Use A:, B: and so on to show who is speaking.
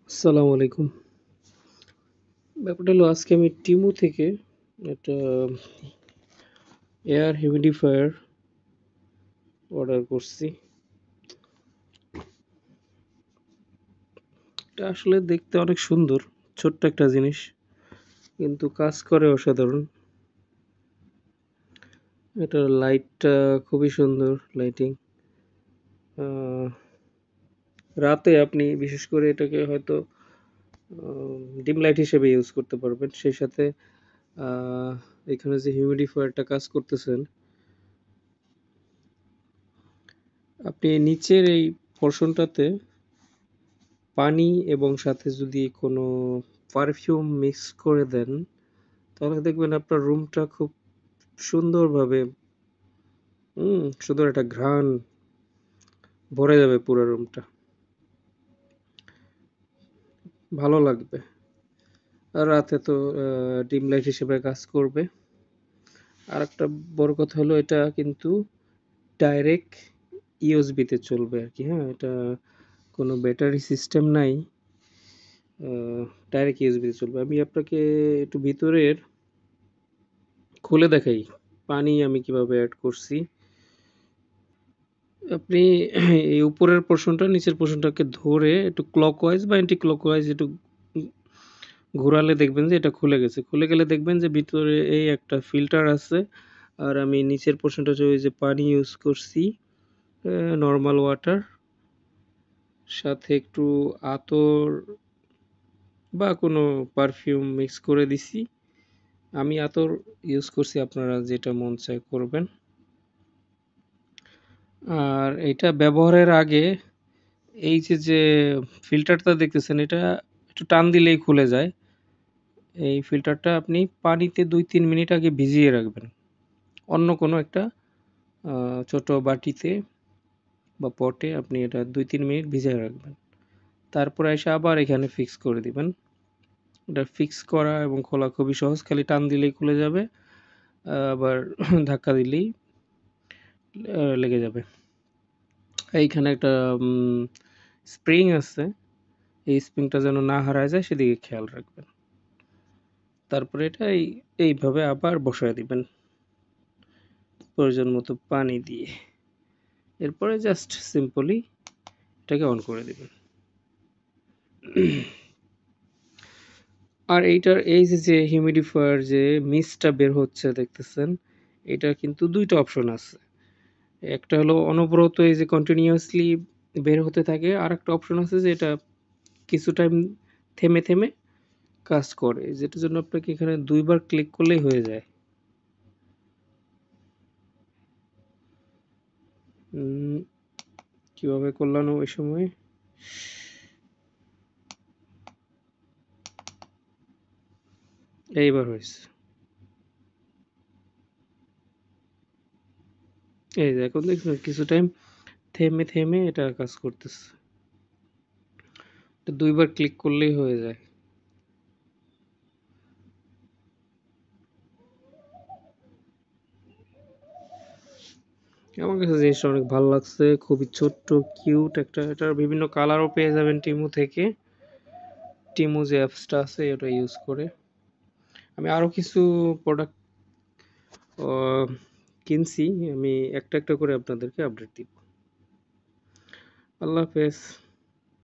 A: আসসালামু আলাইকুম। ব্যাপারটা হলো আজকে আমি টিমু থেকে একটা এয়ার হিউমিডিফায়ার অর্ডার করছি। এটা আসলে দেখতে অনেক সুন্দর, ছোট্ট একটা জিনিস, কিন্তু কাজ করে অসাধারণ। এটার লাইটটা খুবই সুন্দর লাইটিং। রাতে আপনি বিশেষ করে এটাকে হয়তো ডিম লাইট হিসেবে ইউজ করতে পারবেন। সেই সাথে এখানে যে হিউমিডিফায়ারটা কাজ করতেছেন, আপনি নিচের এই পোর্শনটাতে পানি এবং সাথে যদি কোনো পারফিউম মিক্স করে দেন, তাহলে দেখবেন আপনার রুমটা খুব সুন্দরভাবে সুন্দর একটা ঘ্রাণ ভরে যাবে পুরো রুমটা। ভালো লাগবে। আর রাতে তো ডিম লাইট হিসেবে কাজ করবে। আরেকটা বড় কথা হলো এটা কিন্তু ডাইরেক্ট ইউএসবি-তে চলবে আরকি, হ্যাঁ? এটা কোনো ব্যাটারি সিস্টেম নাই। ডাইরেক্ট ইউএসবি-তে চলবে। আমি আপনাকে একটু ভিতরের খুলে দেখাই পানি আমি কিভাবে এড করছি। আপনি এই উপরের পোর্শনটা নিচের পোর্শনটাকে ধরে একটু ক্লকওয়াইজ বা অ্যান্টি ক্লকওয়াইজ একটু ঘোরালে দেখবেন যে এটা খুলে গেছে। খুলে গেলে দেখবেন যে ভিতরে এই একটা ফিল্টার আছে। আর আমি নিচের পোর্শনটা হচ্ছে ওই যে পানি ইউজ করছি, নরমাল ওয়াটার, সাথে একটু আতর বা কোনো পারফিউম মিক্স করে দিছি। আমি আতর ইউজ করছি, আপনারা যেটা মন চায় করবেন। আর এটা ব্যবহারের আগে এই যে ফিল্টারটা দেখতেছেন, এটা একটু টান দিলেই খুলে যায়। এই ফিল্টারটা আপনি পানিতে ২-৩ মিনিট আগে ভিজিয়ে রাখবেন। অন্য কোনো একটা ছোট বাটিতে বা পটে আপনি এটা ২-৩ মিনিট ভিজিয়ে রাখবেন। তারপরে এসে আবার এখানে ফিক্স করে দিবেন। এটা ফিক্স করা এবং খোলা খুবই সহজ। খালি টান দিলেই খুলে যাবে। আবার ধাক্কা দিলেই লেগে যাবে। এইখানে একটা স্প্রিং আছে। এই স্প্রিংটা যেন না হারায় যায় সেদিকে খেয়াল রাখবেন। তারপরে এটা এইভাবে আবার বসায় দিবেন প্রয়োজন মতো পানি দিয়ে। এরপরে জাস্ট সিম্পলি এটাকে অন করে দিবেন। আর এইটার এই যে হিউমিডিফায়ার যে মিস্টটা বের হচ্ছে দেখতেছেন, এটার কিন্তু ২ টা অপশন আছে। একটা হলো অনবরত এই যে কন্টিনিউয়াসলি বের হতে থাকে। আরেকটা অপশন আছে যে এটা কিছু টাইম থেমে কাজ করে। যেটার জন্য আপনাকে এখানে ২ বার ক্লিক করলেই হয়ে যায়। কিভাবে করলাম ওই সময়? এইবার হইছে। এই যে এখন দেখছেন কিছু টাইম থেমে এটা কাজ করতেছে। ২ বার ক্লিক করলেই হয়ে যায়। আমার কাছে জিনিসটা অনেক ভালো লাগছে। খুবই ছোট্ট, কিউট একটা। এটার বিভিন্ন কালারও পেয়ে যাবেন টিমু থেকে। টিমু যে অ্যাপসটা আছে ওটা ইউজ করে। আমি আরও কিছু প্রোডাক্ট কিনছি। আমি একটা, একটা করে আপনাদেরকে আপডেট দিব। আল্লাহ হাফেজ।